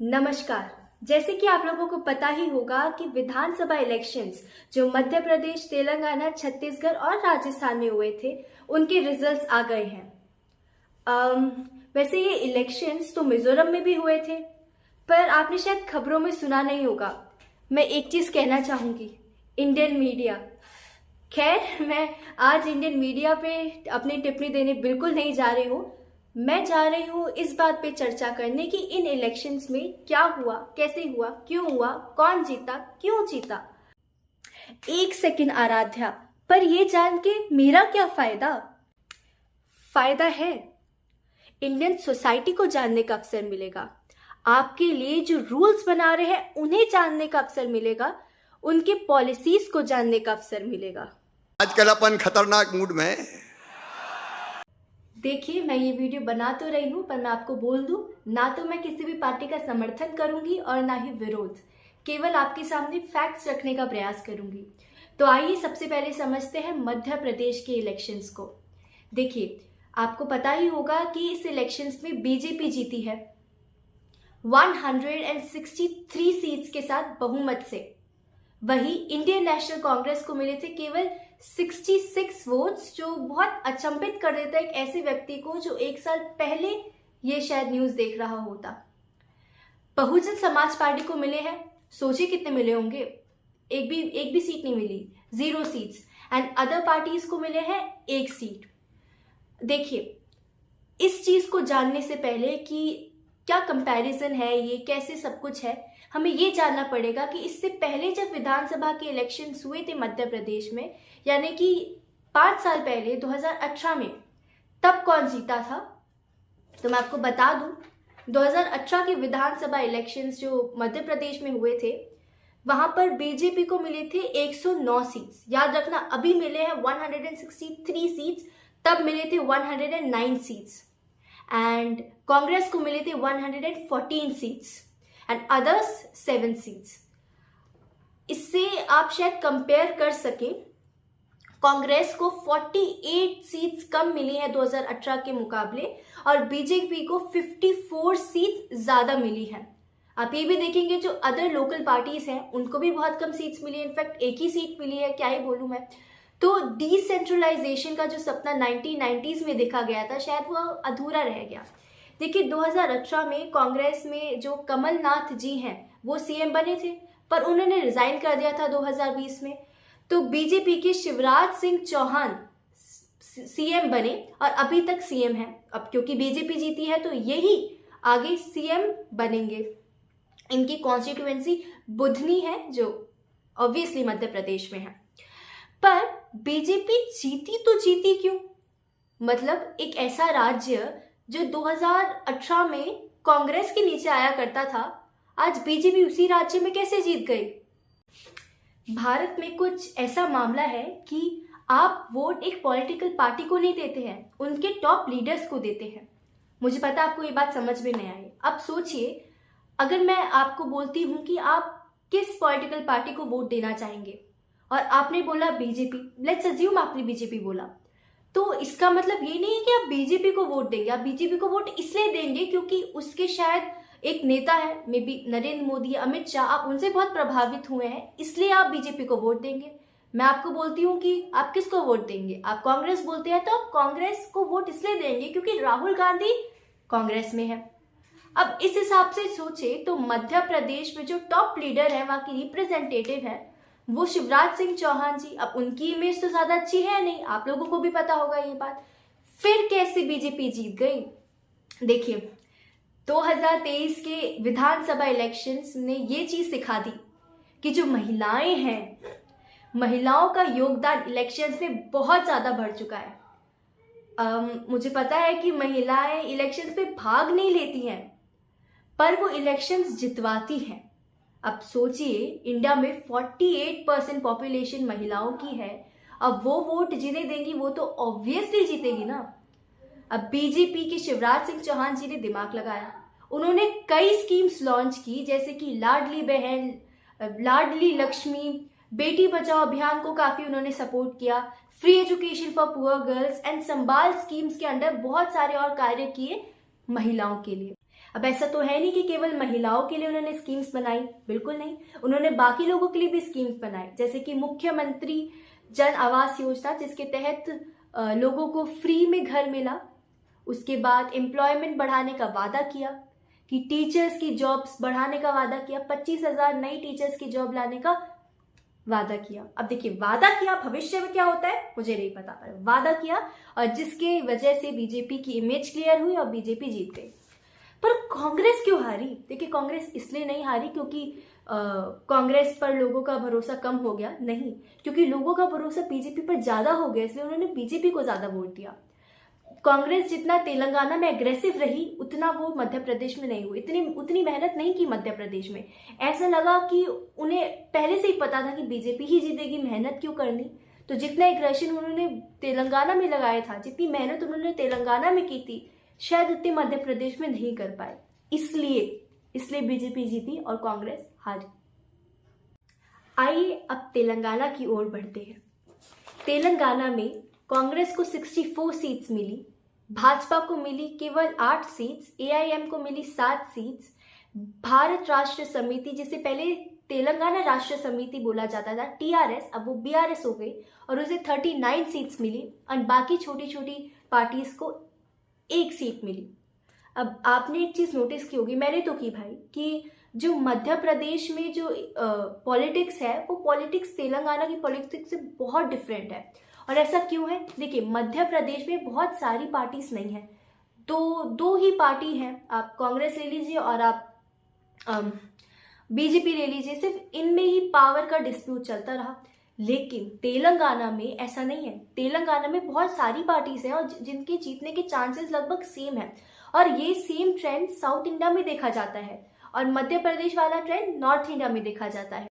नमस्कार। जैसे कि आप लोगों को पता ही होगा कि विधानसभा इलेक्शंस जो मध्य प्रदेश, तेलंगाना, छत्तीसगढ़ और राजस्थान में हुए थे, उनके रिजल्ट्स आ गए हैं। वैसे ये इलेक्शंस तो मिजोरम में भी हुए थे, पर आपने शायद खबरों में सुना नहीं होगा। मैं एक चीज कहना चाहूंगी, इंडियन मीडिया। खैर, मैं आज इंडियन मीडिया पे अपनी टिप्पणी देने बिल्कुल नहीं जा रही हूँ। मैं जा रही हूँ इस बात पे चर्चा करने कि इन इलेक्शंस में क्या हुआ, कैसे हुआ, क्यों हुआ, कौन जीता, क्यों जीता। एक सेकंड आराध्या, पर ये जान के मेरा क्या फायदा? फायदा है, इंडियन सोसाइटी को जानने का अवसर मिलेगा। आपके लिए जो रूल्स बना रहे हैं उन्हें जानने का अवसर मिलेगा, उनके पॉलिसीज को जानने का अवसर मिलेगा। आजकल अपन खतरनाक मूड में है। देखिए, मैं ये वीडियो बना तो रही हूँ, पर मैं आपको बोल दूं, ना तो मैं किसी भी पार्टी का समर्थन करूंगी और ना ही विरोध। केवल आपके सामने फैक्ट्स रखने का प्रयास करूंगी। तो आइए सबसे पहले समझते हैं मध्य प्रदेश के इलेक्शंस को। देखिए, आपको पता ही होगा कि इस इलेक्शंस में बीजेपी जीती है 163 सीट्स के साथ बहुमत से। वही इंडियन नेशनल कांग्रेस को मिले थे केवल 66 वोट्स, जो बहुत अचंभित कर देता है एक ऐसे व्यक्ति को जो एक साल पहले ये शायद न्यूज देख रहा होता। बहुजन समाज पार्टी को मिले हैं, सोचिए कितने मिले होंगे, एक भी सीट नहीं मिली, 0 सीट्स। एंड अदर पार्टीज को मिले हैं 1 सीट। देखिए, इस चीज को जानने से पहले कि क्या कंपैरिजन है, ये कैसे सब कुछ है, हमें ये जानना पड़ेगा कि इससे पहले जब विधानसभा के इलेक्शंस हुए थे मध्य प्रदेश में, यानी कि 5 साल पहले 2018 में, तब कौन जीता था। तो मैं आपको बता दूं, 2018 के विधानसभा इलेक्शंस जो मध्य प्रदेश में हुए थे, वहां पर बीजेपी को मिले थे 109 सीट्स। याद रखना, अभी मिले हैं 163 सीट्स, तब मिले थे 109 सीट्स। एंड कांग्रेस को मिले थे 114 सीट्स एंड अदर्स 7 सीट्स। इससे आप शायद कंपेयर कर सकें, कांग्रेस को 48 सीट्स कम मिली है 2018 के मुकाबले और बीजेपी को 54 सीट्स ज्यादा मिली है। आप ये भी देखेंगे जो अदर लोकल पार्टीज हैं उनको भी बहुत कम सीट्स मिली है, इनफैक्ट 1 ही सीट मिली है, क्या ही बोलूं मैं। तो डिसेंट्रलाइजेशन का जो सपना 1990s में देखा गया था, शायद वो अधूरा रह गया। देखिए, 2018 में कांग्रेस में जो कमलनाथ जी हैं वो सीएम बने थे, पर उन्होंने रिजाइन कर दिया था 2020 में। तो बीजेपी के शिवराज सिंह चौहान सीएम बने और अभी तक सीएम हैं। अब क्योंकि बीजेपी जीती है तो यही आगे सीएम बनेंगे। इनकी कॉन्स्टिट्यूएंसी बुधनी है, जो ऑब्वियसली मध्य प्रदेश में है। पर बीजेपी जीती तो जीती क्यों? मतलब एक ऐसा राज्य जो 2018 में कांग्रेस के नीचे आया करता था, आज बीजेपी उसी राज्य में कैसे जीत गई? भारत में कुछ ऐसा मामला है कि आप वोट एक पॉलिटिकल पार्टी को नहीं देते हैं, उनके टॉप लीडर्स को देते हैं। मुझे पता आपको ये बात समझ में नहीं आई। अब सोचिए, अगर मैं आपको बोलती हूं कि आप किस पॉलिटिकल पार्टी को वोट देना चाहेंगे और आपने बोला बीजेपी, लेट्स अज्यूम आपने बीजेपी बोला, तो इसका मतलब ये नहीं है कि आप बीजेपी को वोट देंगे। आप बीजेपी को वोट इसलिए देंगे क्योंकि उसके शायद एक नेता है, मे बी नरेंद्र मोदी, अमित शाह, आप उनसे बहुत प्रभावित हुए हैं, इसलिए आप बीजेपी को वोट देंगे। मैं आपको बोलती हूँ कि आप किसको वोट देंगे, आप कांग्रेस बोलते हैं तो आप कांग्रेस को वोट इसलिए देंगे क्योंकि राहुल गांधी कांग्रेस में है। अब इस हिसाब से सोचे तो मध्य प्रदेश में जो टॉप लीडर है, वहां की रिप्रेजेंटेटिव है, वो शिवराज सिंह चौहान जी। अब उनकी इमेज तो ज्यादा अच्छी है नहीं, आप लोगों को भी पता होगा ये बात। फिर कैसे बीजेपी जीत गई? देखिए, 2023 के विधानसभा इलेक्शंस ने ये चीज सिखा दी कि जो महिलाएं हैं, महिलाओं का योगदान इलेक्शंस में बहुत ज्यादा बढ़ चुका है। मुझे पता है कि महिलाएं इलेक्शंस में भाग नहीं लेती हैं, पर वो इलेक्शंस जितवाती हैं। अब सोचिए, इंडिया में 48% पॉपुलेशन महिलाओं की है, अब वो वोट जिन्हें देंगी वो तो ऑब्वियसली जीतेगी ना। अब बीजेपी के शिवराज सिंह चौहान जी ने दिमाग लगाया, उन्होंने कई स्कीम्स लॉन्च की, जैसे कि लाडली बहन, लाडली लक्ष्मी, बेटी बचाओ अभियान को काफी उन्होंने सपोर्ट किया, free education for poor girls and Sambal schemes के अंडर बहुत सारे और कार्य किए महिलाओं के लिए। अब ऐसा तो है नहीं कि केवल महिलाओं के लिए उन्होंने स्कीम्स बनाई, बिल्कुल नहीं, उन्होंने बाकी लोगों के लिए भी स्कीम्स बनाए, जैसे कि मुख्यमंत्री जन आवास योजना, जिसके तहत लोगों को फ्री में घर मिला। उसके बाद एम्प्लॉयमेंट बढ़ाने का वादा किया, कि टीचर्स की जॉब्स बढ़ाने का वादा किया, 25,000 नई टीचर्स की जॉब लाने का वादा किया। अब देखिए, वादा किया, भविष्य में क्या होता है मुझे नहीं पता, पर वादा किया, और जिसके वजह से बीजेपी की इमेज क्लियर हुई और बीजेपी जीत गई। पर कांग्रेस क्यों हारी? देखिए, कांग्रेस इसलिए नहीं हारी क्योंकि कांग्रेस पर लोगों का भरोसा कम हो गया, नहीं, क्योंकि लोगों का भरोसा बीजेपी पर ज्यादा हो गया, इसलिए उन्होंने बीजेपी को ज्यादा वोट दिया। कांग्रेस जितना तेलंगाना में एग्रेसिव रही, उतना वो मध्य प्रदेश में नहीं हुई, उतनी मेहनत नहीं की मध्य प्रदेश में। ऐसा लगा कि उन्हें पहले से ही पता था कि बीजेपी ही जीतेगी, मेहनत क्यों करनी। तो जितना एग्रेशन उन्होंने तेलंगाना में लगाया था, जितनी मेहनत उन्होंने तेलंगाना में की थी, शायद उतनी मध्य प्रदेश में नहीं कर पाए, इसलिए बीजेपी जीती और कांग्रेस हारी। आइए अब तेलंगाना की ओर बढ़ते हैं। तेलंगाना में कांग्रेस को 64 सीट्स मिली, भाजपा को मिली केवल 8 सीट्स, एआईएम को मिली 7 सीट्स, भारत राष्ट्र समिति, जिसे पहले तेलंगाना राष्ट्र समिति बोला जाता था, टीआरएस, अब वो बीआरएस हो गई, और उसे 39 सीट्स मिली, और बाकी छोटी छोटी पार्टीज को 1 सीट मिली। अब आपने एक चीज नोटिस की होगी, मैंने तो की भाई, कि जो मध्य प्रदेश में जो पॉलिटिक्स है, वो पॉलिटिक्स तेलंगाना की पॉलिटिक्स से बहुत डिफरेंट है। और ऐसा क्यों है? देखिए, मध्य प्रदेश में बहुत सारी पार्टीज नहीं है, दो ही पार्टी हैं, आप कांग्रेस ले लीजिए और आप बीजेपी ले लीजिए, सिर्फ इनमें ही पावर का डिस्प्यूट चलता रहा। लेकिन तेलंगाना में ऐसा नहीं है, तेलंगाना में बहुत सारी पार्टीज हैं और जिनके जीतने के चांसेस लगभग सेम है, और ये सेम ट्रेंड साउथ इंडिया में देखा जाता है, और मध्य प्रदेश वाला ट्रेंड नॉर्थ इंडिया में देखा जाता है।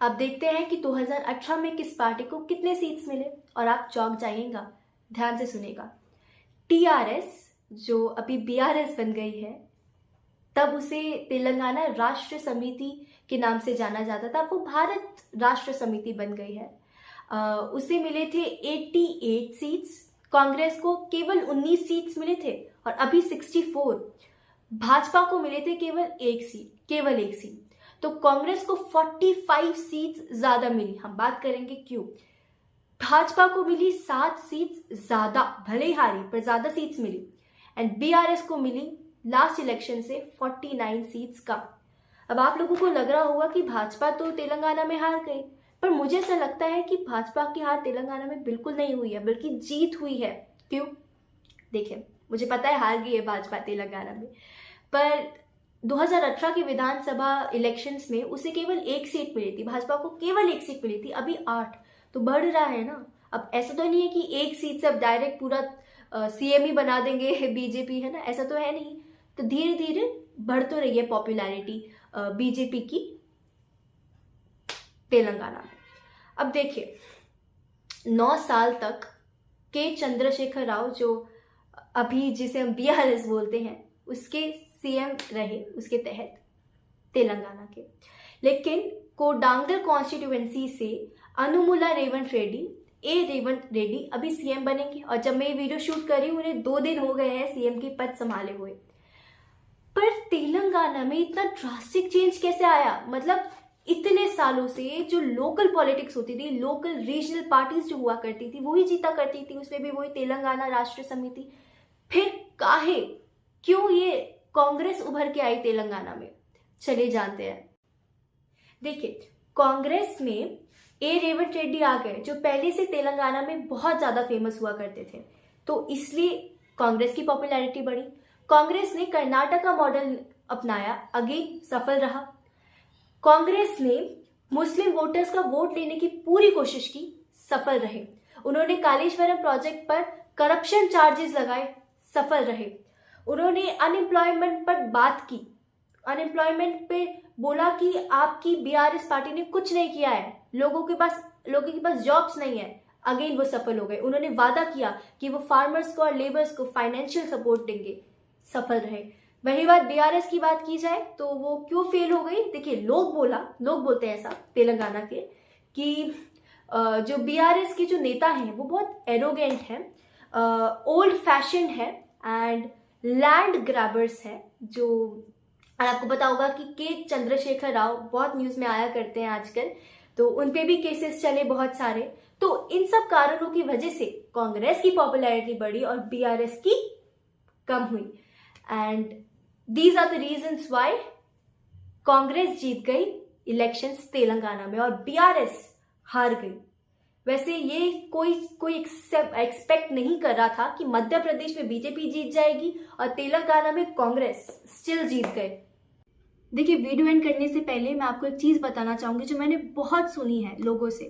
अब देखते हैं कि 2018 में किस पार्टी को कितने सीट्स मिले, और आप चौंक जाइएगा, ध्यान से सुनेगा। टीआरएस, जो अभी बीआरएस बन गई है, तब उसे तेलंगाना राष्ट्र समिति के नाम से जाना जाता था, वो भारत राष्ट्र समिति बन गई है। उसे मिले थे 88 सीट्स, कांग्रेस को केवल 19 सीट्स मिले थे, और अभी 64। भाजपा को मिले थे केवल एक सीट, तो कांग्रेस को 45 सीट्स ज्यादा मिली। हम बात करेंगे क्यों। भाजपा को मिली 7 सीट्स ज्यादा, भले ही हारी पर ज्यादा सीट्स मिली, एंड बीआरएस को मिली लास्ट इलेक्शन से 49 सीट्स कम। अब आप लोगों को लग रहा होगा कि भाजपा तो तेलंगाना में हार गई, पर मुझे ऐसा लगता है कि भाजपा की हार तेलंगाना में बिल्कुल नहीं हुई है, बल्कि जीत हुई है। क्यों? देखिए, मुझे पता है हार गई है भाजपा तेलंगाना में, पर 2018 के विधानसभा इलेक्शंस में उसे केवल 1 सीट मिली थी, भाजपा को केवल 1 सीट मिली थी, अभी 8, तो बढ़ रहा है ना। अब ऐसा तो नहीं है कि 1 सीट से अब डायरेक्ट पूरा सीएम ही बना देंगे बीजेपी, है ना, ऐसा तो है नहीं। तो धीरे धीरे बढ़ तो रही है पॉपुलैरिटी बीजेपी की तेलंगाना में। अब देखिए, 9 साल तक के चंद्रशेखर राव, जो अभी जिसे हम बीआरएस बोलते हैं, उसके सीएम रहे उसके तहत तेलंगाना के। लेकिन कोडांगल कॉन्स्टिट्यूएंसी से अनुमुला रेवंत रेड्डी अभी सीएम बनेंगे, और जब मैं ये वीडियो शूट कर रही हूँ, उन्हें 2 दिन हो गए हैं सीएम की पद संभाले हुए। पर तेलंगाना में इतना ड्रास्टिक चेंज कैसे आया? मतलब इतने सालों से जो लोकल पॉलिटिक्स होती थी, लोकल रीजनल पार्टीज जो हुआ करती थी, वही जीता करती थी, उसमें भी वही तेलंगाना राष्ट्र समिति। फिर काहे, क्यों ये कांग्रेस उभर के आई तेलंगाना में? चलिए जानते हैं। देखिए, कांग्रेस में रेवंत रेड्डी आ गए, जो पहले से तेलंगाना में बहुत ज्यादा फेमस हुआ करते थे, तो इसलिए कांग्रेस की पॉपुलैरिटी बढ़ी। कांग्रेस ने कर्नाटक का मॉडल अपनाया, अगेन सफल रहा। कांग्रेस ने मुस्लिम वोटर्स का वोट लेने की पूरी कोशिश की, सफल रहे। उन्होंने कालेश्वरम प्रोजेक्ट पर करप्शन चार्जेस लगाए, सफल रहे। उन्होंने अनएम्प्लॉयमेंट पर बात की, अनएम्प्लॉयमेंट पे बोला कि आपकी बीआरएस पार्टी ने कुछ नहीं किया है, लोगों के पास जॉब्स नहीं है, अगेन वो सफल हो गए। उन्होंने वादा किया कि वो फार्मर्स को और लेबर्स को फाइनेंशियल सपोर्ट देंगे, सफल रहे। वही बात बीआरएस की बात की जाए तो वो क्यों फेल हो गई? देखिए, लोग बोलते हैं ऐसा तेलंगाना के कि जो बीआरएस के जो नेता हैं वो बहुत एरोगेंट हैं, ओल्ड फैशन है, एंड लैंड ग्रैबर्स है, जो और आपको पता होगा कि के चंद्रशेखर राव बहुत न्यूज में आया करते हैं आजकल, तो उन पे भी केसेस चले बहुत सारे। तो इन सब कारणों की वजह से कांग्रेस की पॉपुलैरिटी बढ़ी और बीआरएस की कम हुई। And these are the reasons why Congress जीत गई इलेक्शंस तेलंगाना में और बीआरएस हार गई। वैसे ये कोई एक्सपेक्ट नहीं कर रहा था कि मध्य प्रदेश में बीजेपी जीत जाएगी और तेलंगाना में कांग्रेस स्टिल जीत गए। देखिए, वीडियो एंड करने से पहले मैं आपको एक चीज बताना चाहूंगी जो मैंने बहुत सुनी है लोगों से,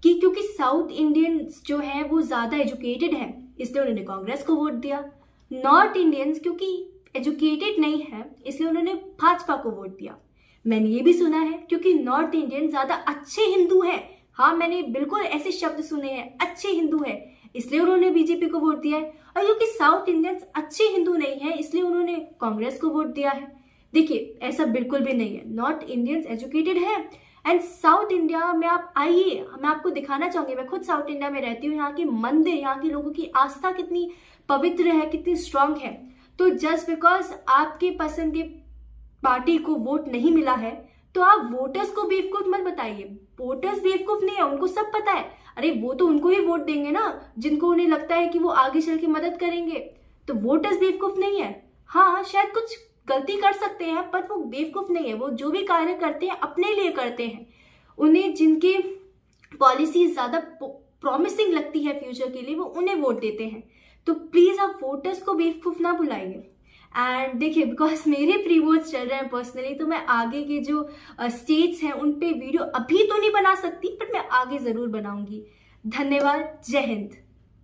कि क्योंकि साउथ इंडियंस जो है वो ज्यादा एजुकेटेड है इसलिए उन्होंने कांग्रेस को वोट दिया, नॉर्थ इंडियंस क्योंकि एजुकेटेड नहीं है इसलिए उन्होंने भाजपा को वोट दिया। मैंने ये भी सुना है क्योंकि नॉर्थ इंडियन ज्यादा अच्छे हिंदू हैं, हाँ मैंने बिल्कुल ऐसे शब्द सुने हैं, अच्छे हिंदू है इसलिए उन्होंने बीजेपी को वोट दिया है, और क्योंकि साउथ इंडियंस अच्छे हिंदू नहीं है इसलिए उन्होंने कांग्रेस को वोट दिया है। देखिए, ऐसा बिल्कुल भी नहीं है। नॉर्थ इंडियंस एजुकेटेड है एंड साउथ इंडिया में आप आइए, मैं आपको दिखाना चाहूंगी, मैं खुद साउथ इंडिया में रहती हूँ, यहाँ के मंदिर, यहाँ के लोगों की आस्था कितनी पवित्र है, कितनी स्ट्रांग है। तो जस्ट बिकॉज आपके पसंद के पार्टी को वोट नहीं मिला है तो आप वोटर्स को बेवकूफ मत बताइए। वोटर्स बेवकूफ नहीं है, उनको सब पता है। अरे वो तो उनको ही वोट देंगे ना जिनको उन्हें लगता है कि वो आगे चल के मदद करेंगे। तो वोटर्स बेवकूफ नहीं है। हाँ, शायद कुछ गलती कर सकते हैं पर वो बेवकूफ नहीं है। वो जो भी कार्य करते हैं अपने लिए करते हैं। उन्हें जिनकी पॉलिसी ज्यादा प्रॉमिसिंग लगती है फ्यूचर के लिए वो उन्हें वोट देते हैं। तो प्लीज आप वोटर्स को बेवकूफ ना बुलाइए। एंड देखिए, बिकॉज मेरे प्री वोट्स चल रहे हैं पर्सनली, तो मैं आगे के जो स्टेट्स हैं उन पे वीडियो अभी तो नहीं बना सकती, पर मैं आगे जरूर बनाऊंगी। धन्यवाद। जय हिंद।